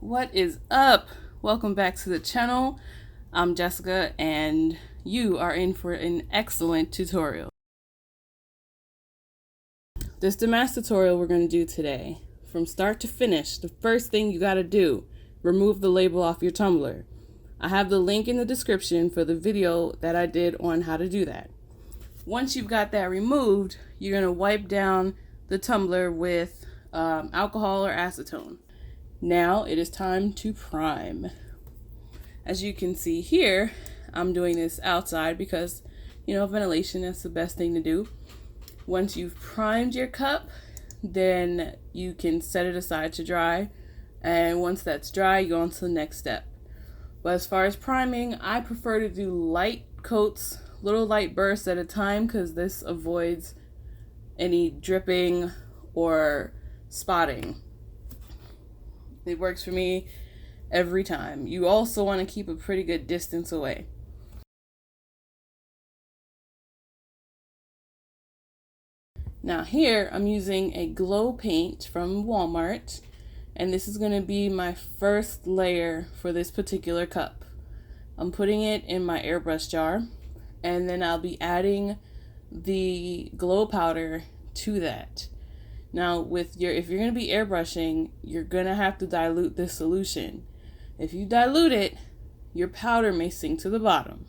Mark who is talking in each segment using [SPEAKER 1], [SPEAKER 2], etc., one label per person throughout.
[SPEAKER 1] What is up? Welcome back to the channel. I'm Jessica and you are in for an excellent tutorial. This is the math tutorial we're going to do today. From start to finish, the first thing you got to do, remove the label off your tumbler. I have the link in the description for the video that I did on how to do that. Once you've got that removed, you're going to wipe down the tumbler with alcohol or acetone. Now it is time to prime. As you can see here, I'm doing this outside because, ventilation is the best thing to do. Once you've primed your cup, then you can set it aside to dry. And once that's dry, you go on to the next step. But as far as priming, I prefer to do light coats, little light bursts at a time, because this avoids any dripping or spotting. It works for me every time. You also want to keep a pretty good distance away. Now here I'm using a glow paint from Walmart, and this is going to be my first layer for this particular cup. I'm putting it in my airbrush jar, and then I'll be adding the glow powder to that. Now if you're going to be airbrushing, you're going to have to dilute this solution. If you dilute it, your powder may sink to the bottom.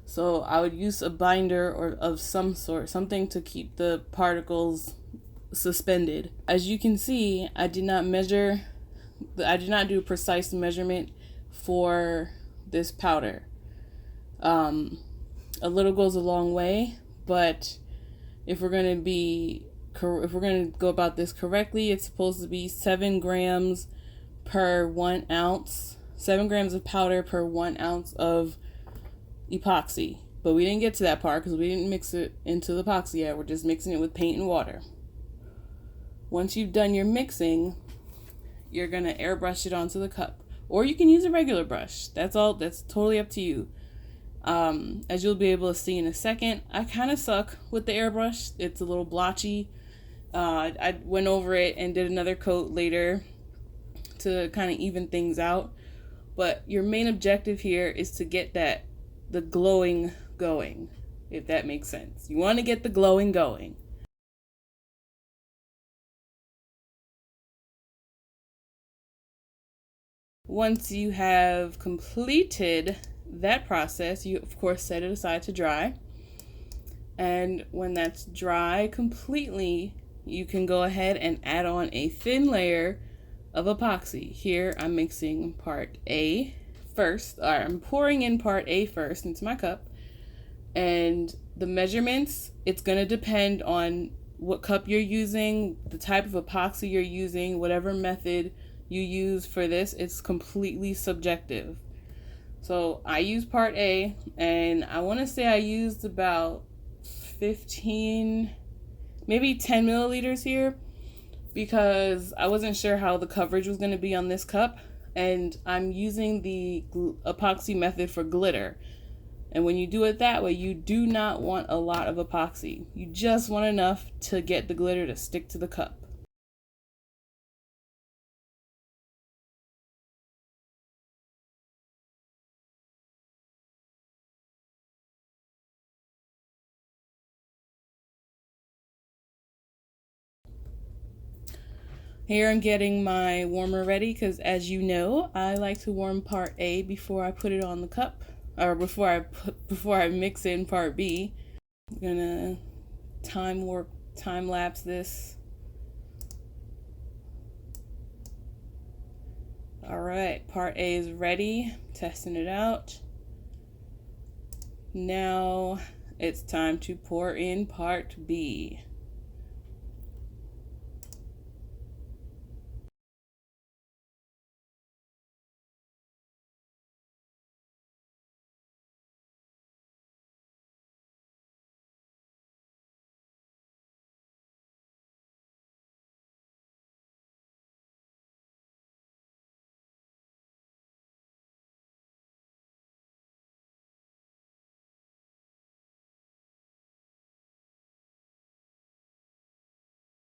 [SPEAKER 1] So I would use a binder or of some sort, something to keep the particles suspended. As you can see, I did not do a precise measurement for this powder. A little goes a long way, but if we're going to go about this correctly, it's supposed to be 7 grams per 1 ounce, 7 grams of powder per 1 ounce of epoxy. But we didn't get to that part because we didn't mix it into the epoxy yet. We're just mixing it with paint and water. Once you've done your mixing, you're going to airbrush it onto the cup. Or you can use a regular brush. That's totally up to you. As you'll be able to see in a second, I kind of suck with the airbrush. It's a little blotchy. I went over it and did another coat later to kind of even things out. But your main objective here is to get the glowing going, if that makes sense. You want to get the glowing going. Once you have completed that process, you of course set it aside to dry. And when that's dry completely, you can go ahead and add on a thin layer of epoxy. Here I'm mixing part A first, or I'm pouring in part A first into my cup. And the measurements, it's going to depend on what cup you're using, the type of epoxy you're using, whatever method you use for this, it's completely subjective. So I use part A, and I want to say I used about 15, maybe 10 milliliters here, because I wasn't sure how the coverage was going to be on this cup, and I'm using the epoxy method for glitter. And when you do it that way, you do not want a lot of epoxy. You just want enough to get the glitter to stick to the cup. Here I'm getting my warmer ready because, as you know, I like to warm part A before I put it on the cup, or before I mix in part B. I'm gonna time lapse this. All right, part A is ready. Testing it out. Now it's time to pour in part B.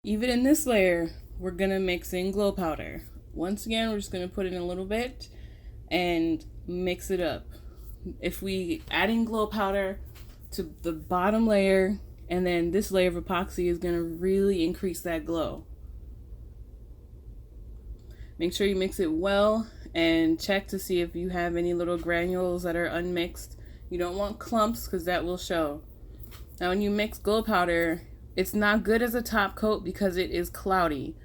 [SPEAKER 1] Even in this layer, we're gonna mix in glow powder. Once again, we're just going to put in a little bit and mix it up. If we adding glow powder to the bottom layer, and then this layer of epoxy is going to really increase that glow. Make sure you mix it well and check to see if you have any little granules that are unmixed. You don't want clumps because that will show. Now when you mix glow powder, it's not good as a top coat because it is cloudy.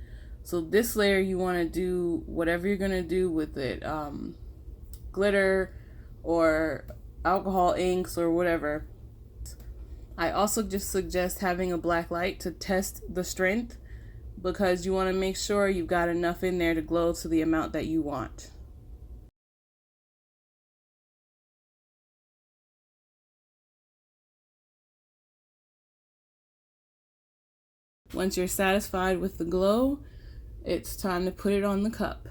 [SPEAKER 1] So this layer you want to do whatever you're going to do with it. Glitter or alcohol inks or whatever. I also just suggest having a black light to test the strength because you want to make sure you've got enough in there to glow to the amount that you want. Once you're satisfied with the glow, it's time to put it on the cup.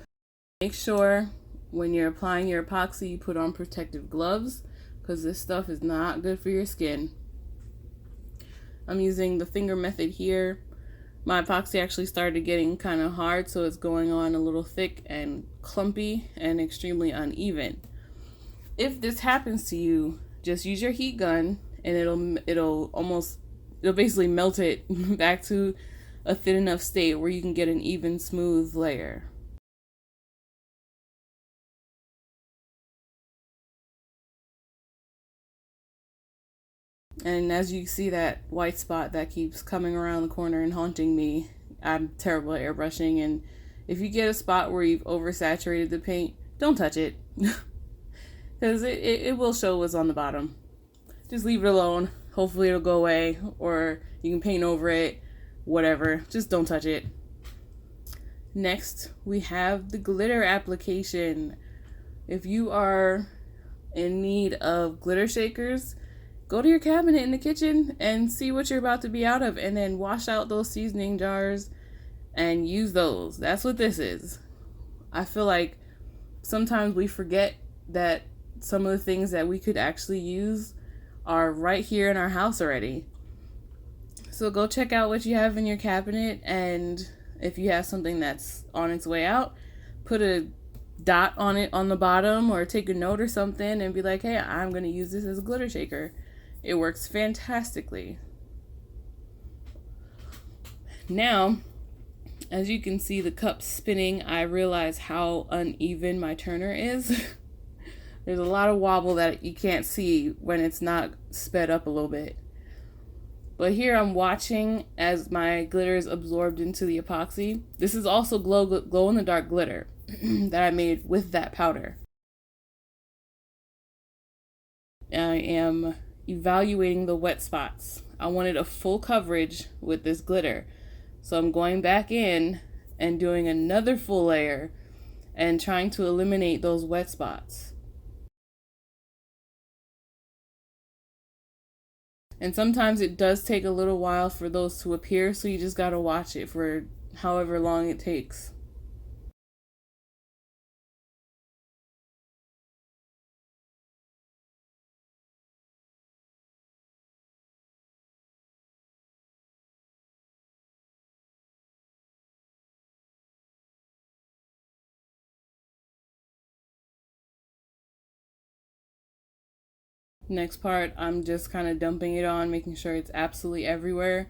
[SPEAKER 1] Make sure when you're applying your epoxy, you put on protective gloves because this stuff is not good for your skin. I'm using the finger method here. My epoxy actually started getting kind of hard, so it's going on a little thick and clumpy and extremely uneven. If this happens to you, just use your heat gun and it'll basically melt it back to a thin enough state where you can get an even, smooth layer. And as you see that white spot that keeps coming around the corner and haunting me, I'm terrible at airbrushing, and if you get a spot where you've oversaturated the paint, don't touch it. Because it will show what's on the bottom. Just leave it alone. Hopefully it'll go away, or you can paint over it, whatever. Just don't touch it. Next, we have the glitter application. If you are in need of glitter shakers, go to your cabinet in the kitchen and see what you're about to be out of, and then wash out those seasoning jars and use those. That's what this is. I feel like sometimes we forget that some of the things that we could actually use are right here in our house already. So go check out what you have in your cabinet, and if you have something that's on its way out, put a dot on it on the bottom or take a note or something and be like, hey, I'm going to use this as a glitter shaker. It works fantastically. Now, as you can see the cup spinning, I realize how uneven my turner is. There's a lot of wobble that you can't see when it's not sped up a little bit. But here I'm watching as my glitter is absorbed into the epoxy. This is also glow in the dark glitter that I made with that powder. I am evaluating the wet spots. I wanted a full coverage with this glitter. So I'm going back in and doing another full layer and trying to eliminate those wet spots. And sometimes it does take a little while for those to appear, so you just gotta watch it for however long it takes. Next part, I'm just kind of dumping it on, making sure it's absolutely everywhere.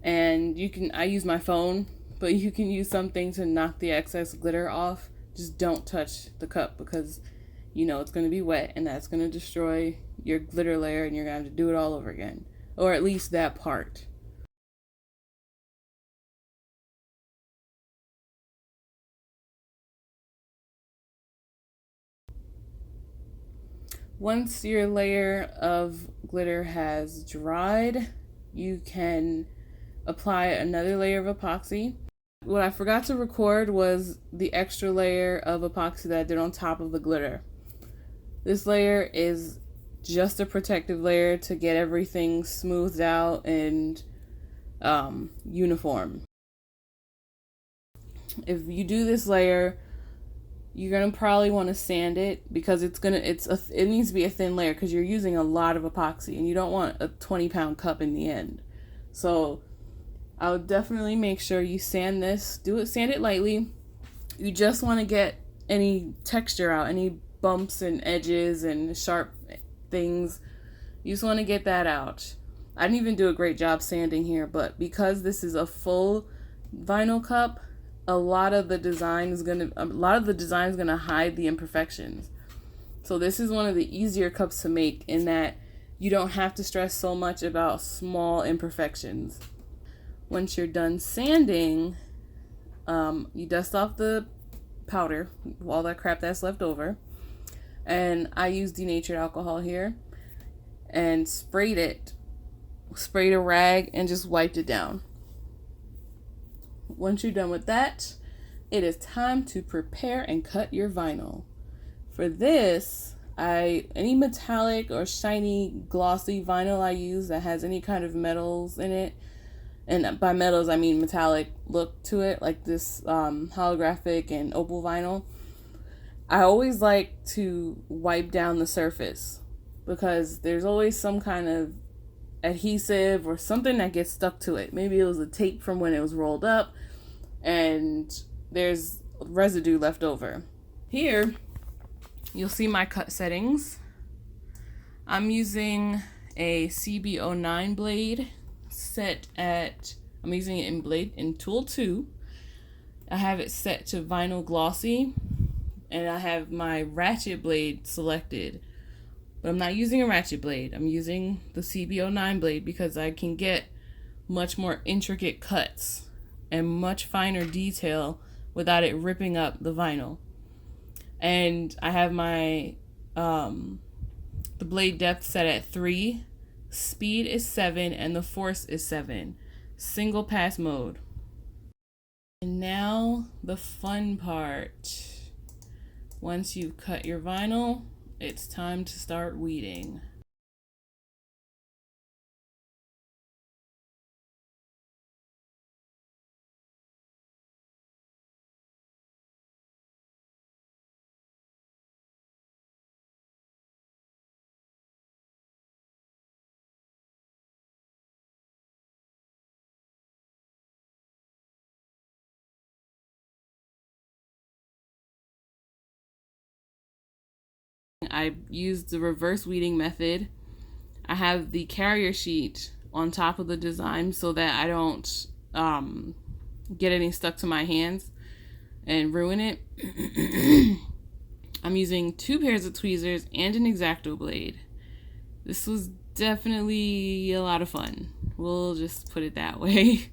[SPEAKER 1] And I use my phone, but you can use something to knock the excess glitter off. Just don't touch the cup because you know it's going to be wet and that's going to destroy your glitter layer and you're going to have to do it all over again. Or at least that part. Once your layer of glitter has dried, you can apply another layer of epoxy. What I forgot to record was the extra layer of epoxy that I did on top of the glitter. This layer is just a protective layer to get everything smoothed out and uniform. If you do this layer, you're gonna probably want to sand it because it needs to be a thin layer because you're using a lot of epoxy and you don't want a 20-pound cup in the end. So I would definitely make sure you sand this. Sand it lightly. You just want to get any texture out, any bumps and edges and sharp things. You just want to get that out. I didn't even do a great job sanding here, but because this is a full vinyl cup, a lot of the design is gonna hide the imperfections. So this is one of the easier cups to make in that you don't have to stress so much about small imperfections. Once you're done sanding, you dust off the powder, all that crap that's left over, and I use denatured alcohol here and sprayed a rag and just wiped it down. Once you're done with that, it is time to prepare and cut your vinyl. For this, any metallic or shiny glossy vinyl I use that has any kind of metals in it, and by metals I mean metallic look to it, like this holographic and opal vinyl, I always like to wipe down the surface because there's always some kind of adhesive or something that gets stuck to it. Maybe it was a tape from when it was rolled up and there's residue left over. Here, you'll see my cut settings. I'm using a CB09 blade I'm using it in tool 2. I have it set to vinyl glossy and I have my ratchet blade selected. But I'm not using a ratchet blade. I'm using the CB09 blade because I can get much more intricate cuts and much finer detail without it ripping up the vinyl. And I have my the blade depth set at 3, speed is 7, and the force is 7. Single pass mode. And now the fun part. Once you've cut your vinyl, it's time to start weeding. I used the reverse weeding method. I have the carrier sheet on top of the design so that I don't get any stuck to my hands and ruin it. I'm using 2 pairs of tweezers and an X-Acto blade. This was definitely a lot of fun. We'll just put it that way.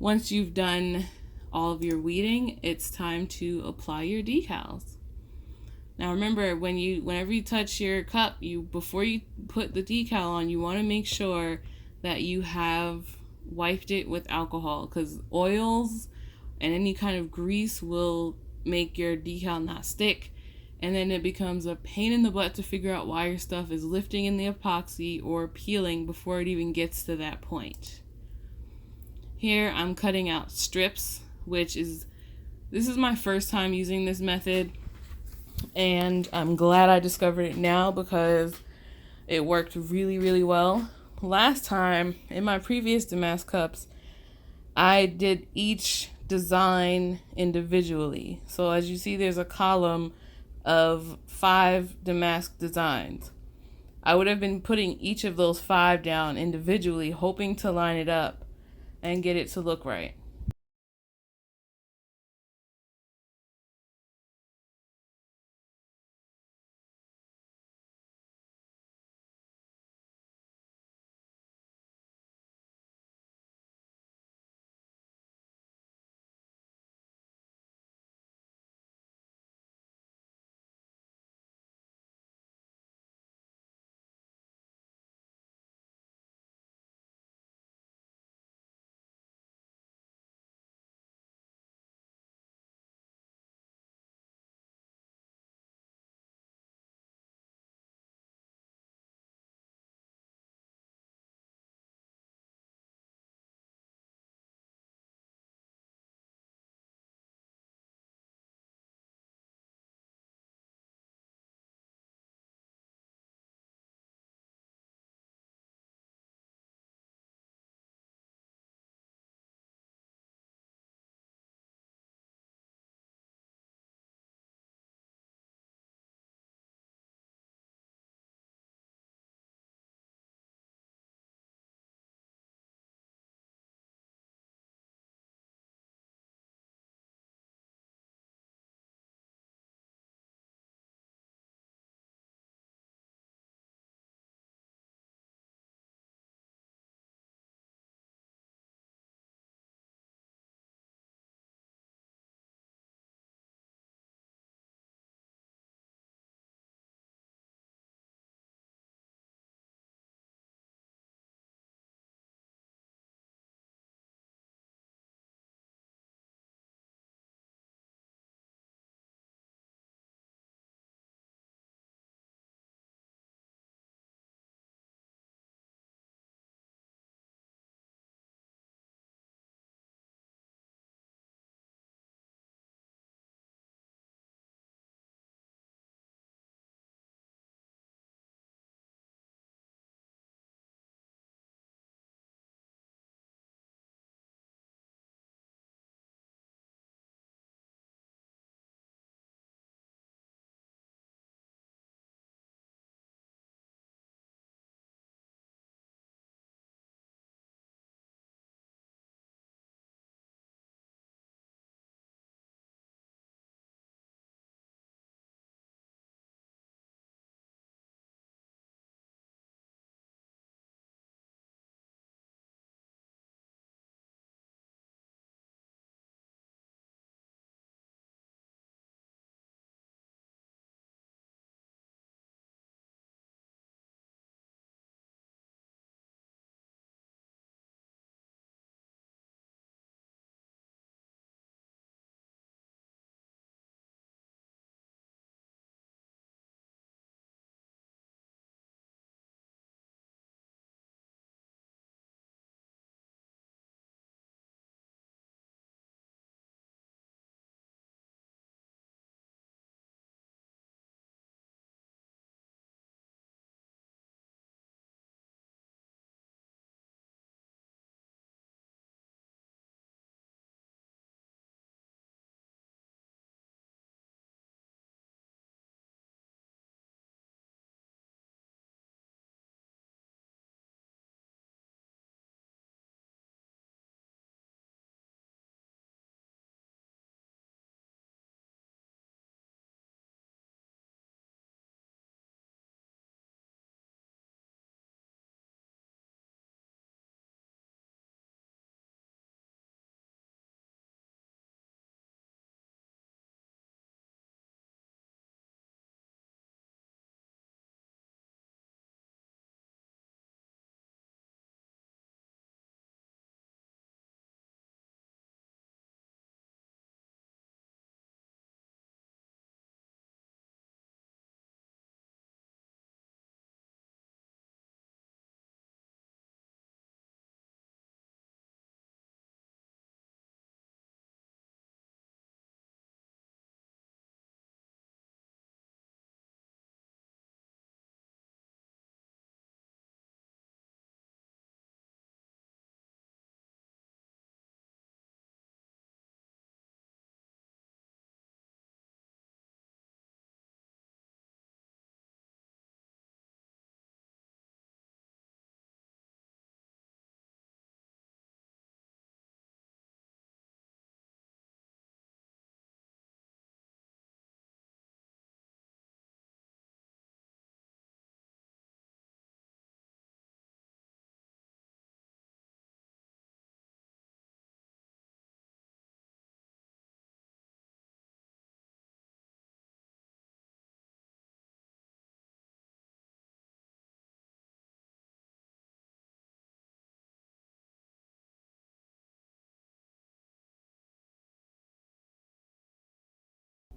[SPEAKER 1] Once you've done all of your weeding, it's time to apply your decals. Now remember, whenever you touch your cup, before you put the decal on, you want to make sure that you have wiped it with alcohol, because oils and any kind of grease will make your decal not stick, and then it becomes a pain in the butt to figure out why your stuff is lifting in the epoxy or peeling before it even gets to that point. Here I'm cutting out strips, this is my first time using this method, and I'm glad I discovered it now because it worked really, really well. Last time, in my previous damask cups, I did each design individually. So as you see, there's a column of 5 damask designs. I would have been putting each of those 5 down individually, hoping to line it up and get it to look right.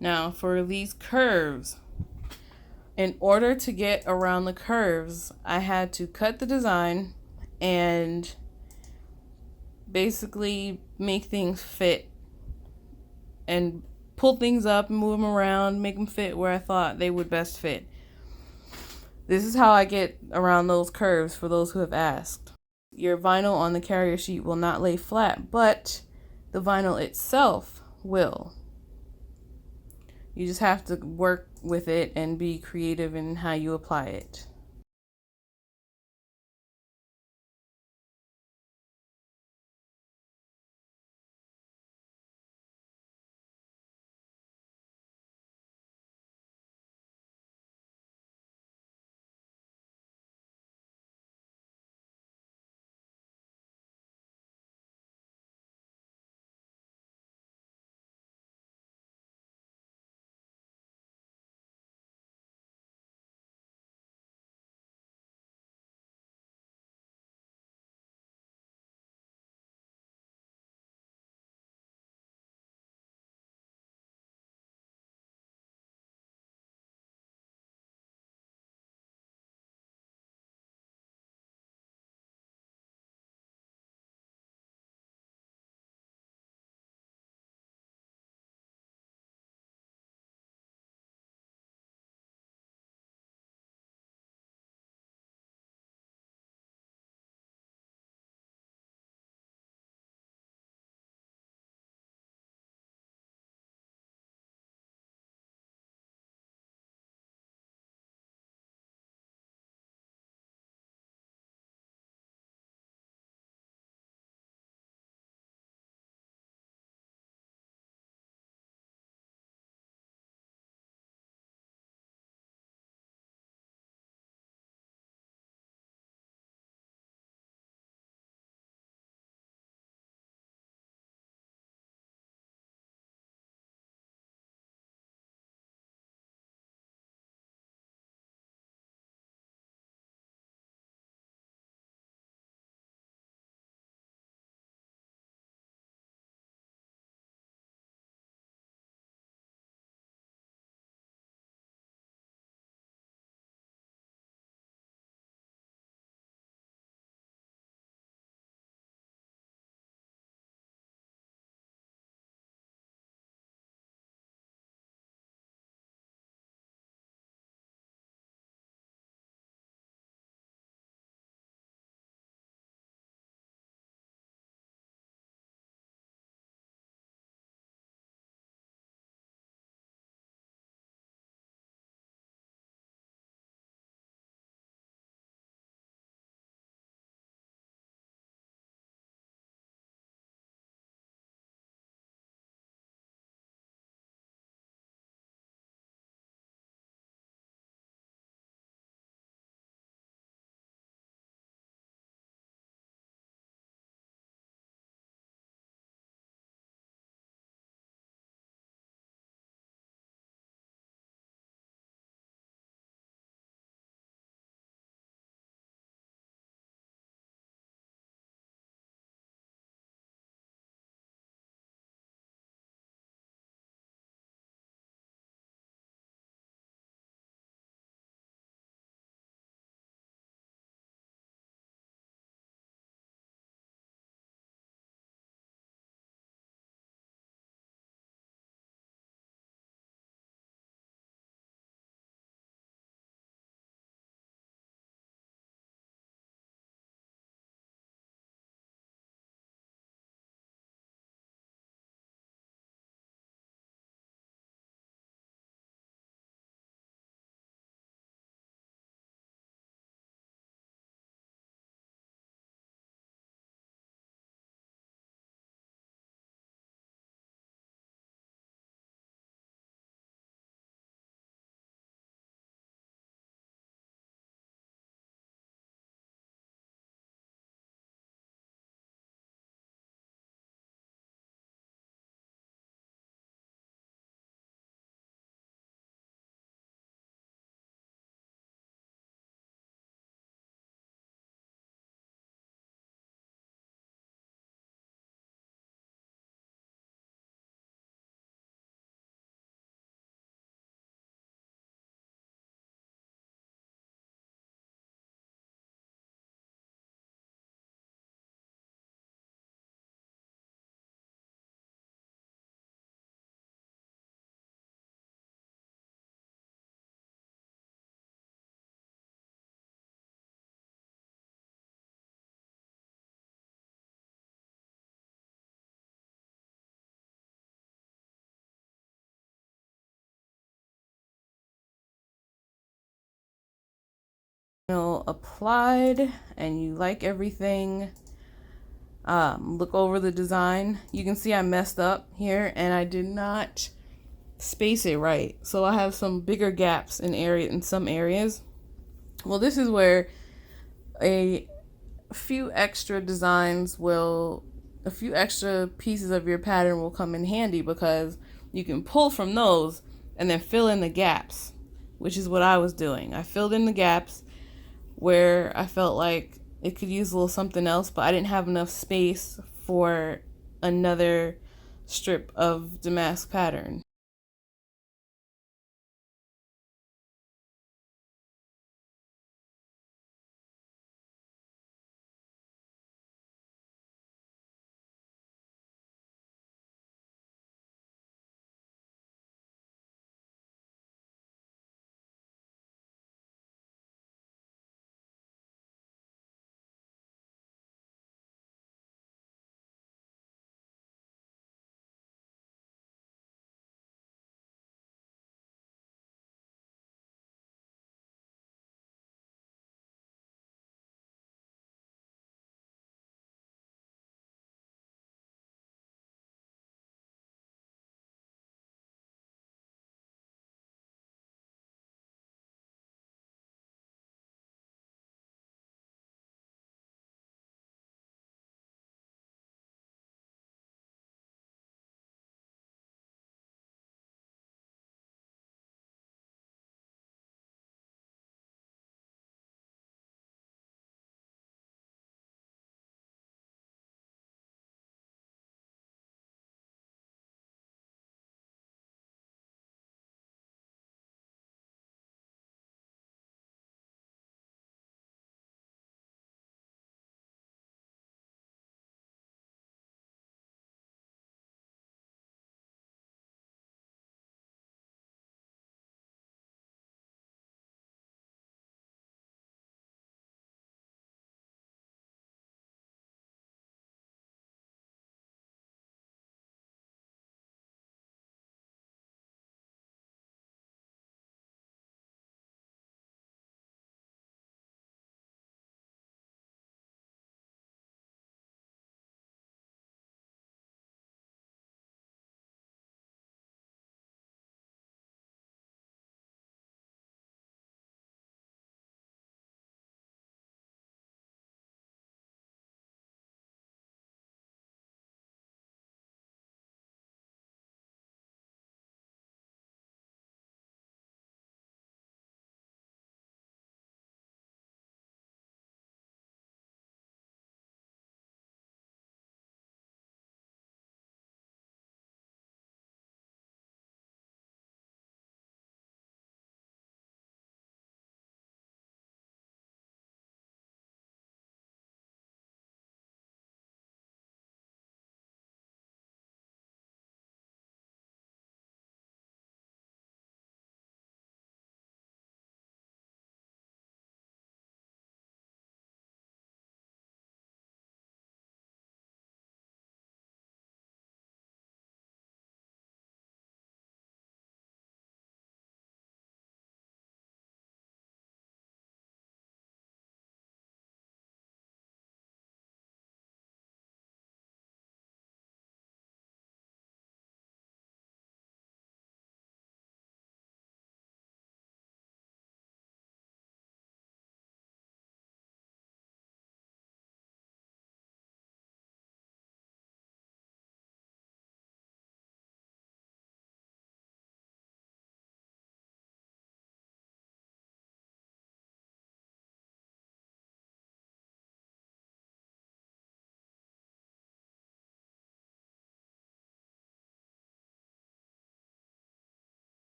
[SPEAKER 1] Now for these curves, in order to get around the curves, I had to cut the design and basically make things fit and pull things up, move them around, make them fit where I thought they would best fit. This is how I get around those curves for those who have asked. Your vinyl on the carrier sheet will not lay flat, but the vinyl itself will. You just have to work with it and be creative in how you apply it. applied and you like everything, look over the design. You can see I messed up here and I did not space it right. So I have some bigger gaps in some areas. Well, this is where a few extra a few extra pieces of your pattern will come in handy, because you can pull from those and then fill in the gaps, which is what I was doing. I filled in the gaps where I felt like it could use a little something else, but I didn't have enough space for another strip of damask pattern.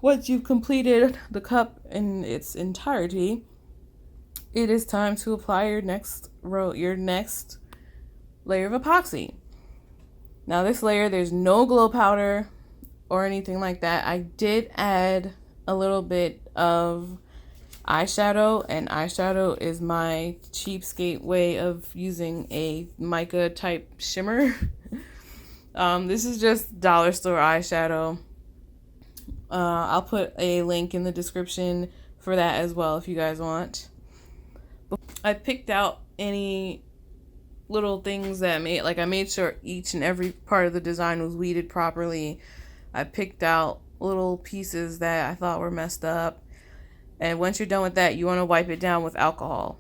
[SPEAKER 1] Once you've completed the cup in its entirety, it is time to apply your next layer of epoxy. Now this layer, there's no glow powder or anything like that. I did add a little bit of eyeshadow, and eyeshadow is my cheapskate way of using a mica type shimmer. This is just dollar store eyeshadow. I'll put a link in the description for that as well if you guys want. I picked out any little things that I made sure each and every part of the design was weeded properly. I picked out little pieces that I thought were messed up. And once you're done with that, you want to wipe it down with alcohol.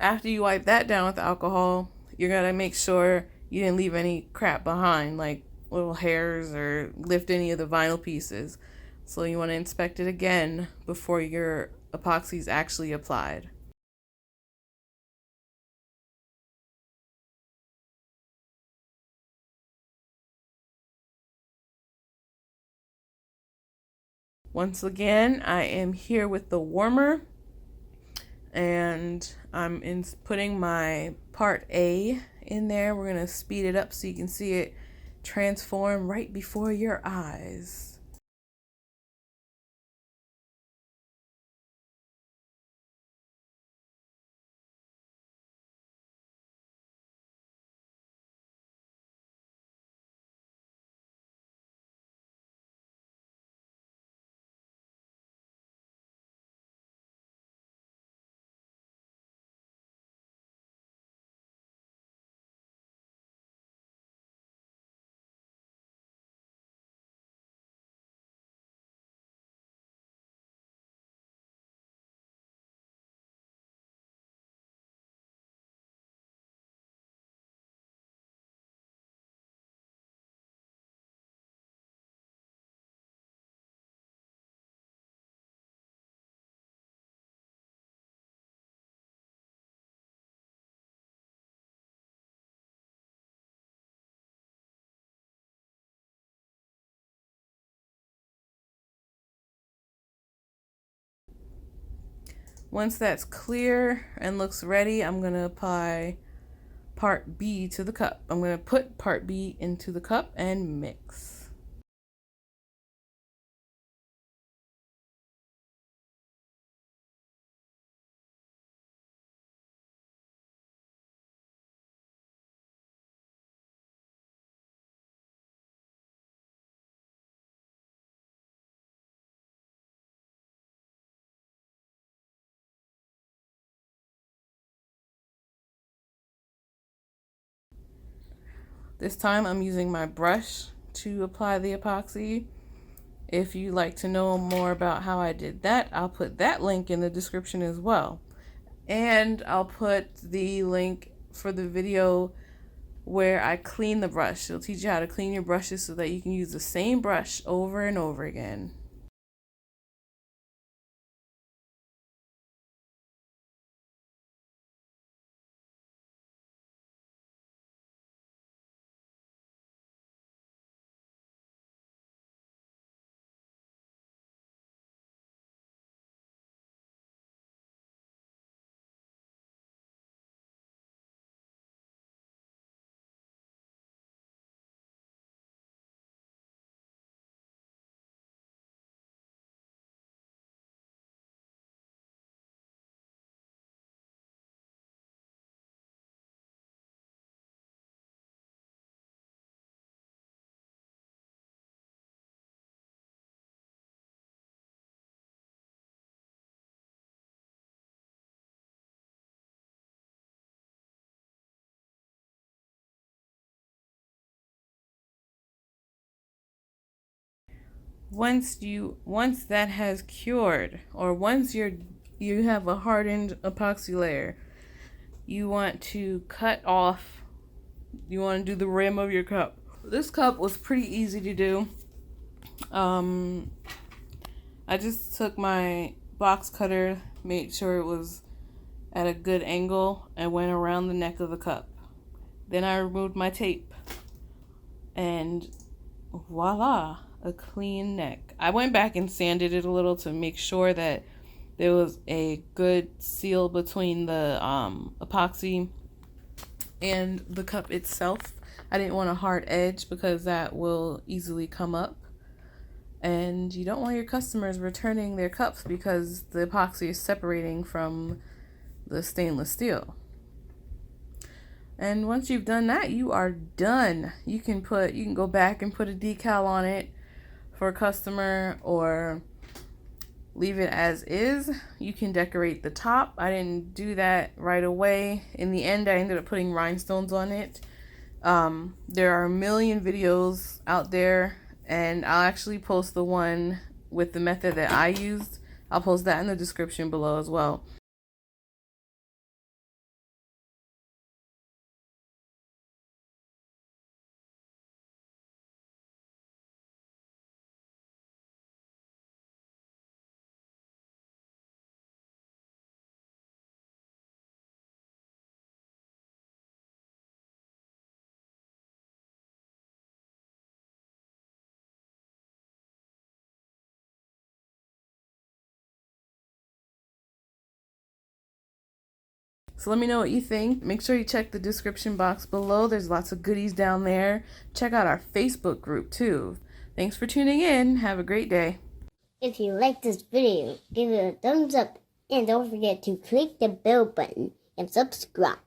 [SPEAKER 1] After you wipe that down with alcohol, you're going to make sure you didn't leave any crap behind, like little hairs or lift any of the vinyl pieces. So you want to inspect it again before your epoxy is actually applied. Once again, I am here with the warmer, and I'm putting my part A in there. We're going to speed it up so you can see it transform right before your eyes. Once that's clear and looks ready, I'm going to apply part B to the cup. I'm going to put part B into the cup and mix. This time I'm using my brush to apply the epoxy. If you'd like to know more about how I did that, I'll put that link in the description as well. And I'll put the link for the video where I clean the brush. It'll teach you how to clean your brushes so that you can use the same brush over and over again. Once that has cured, or once you have a hardened epoxy layer, you want to cut off, you want to do the rim of your cup. This cup was pretty easy to do. I just took my box cutter, made sure it was at a good angle, and went around the neck of the cup. Then I removed my tape, and voila, a clean neck. I went back and sanded it a little to make sure that there was a good seal between the epoxy and the cup itself. I didn't want a hard edge because that will easily come up. And you don't want your customers returning their cups because the epoxy is separating from the stainless steel. And once you've done that, you are done. You can go back and put a decal on it for a customer, or leave it as is. You can decorate the top. I didn't do that right away. In the end, I ended up putting rhinestones on it. There are a million videos out there, and I'll actually post the one with the method that I used. I'll post that in the description below as well. So let me know what you think. Make sure you check the description box below. There's lots of goodies down there. Check out our Facebook group too. Thanks for tuning in. Have a great day.
[SPEAKER 2] If you like this video, give it a thumbs up and don't forget to click the bell button and subscribe.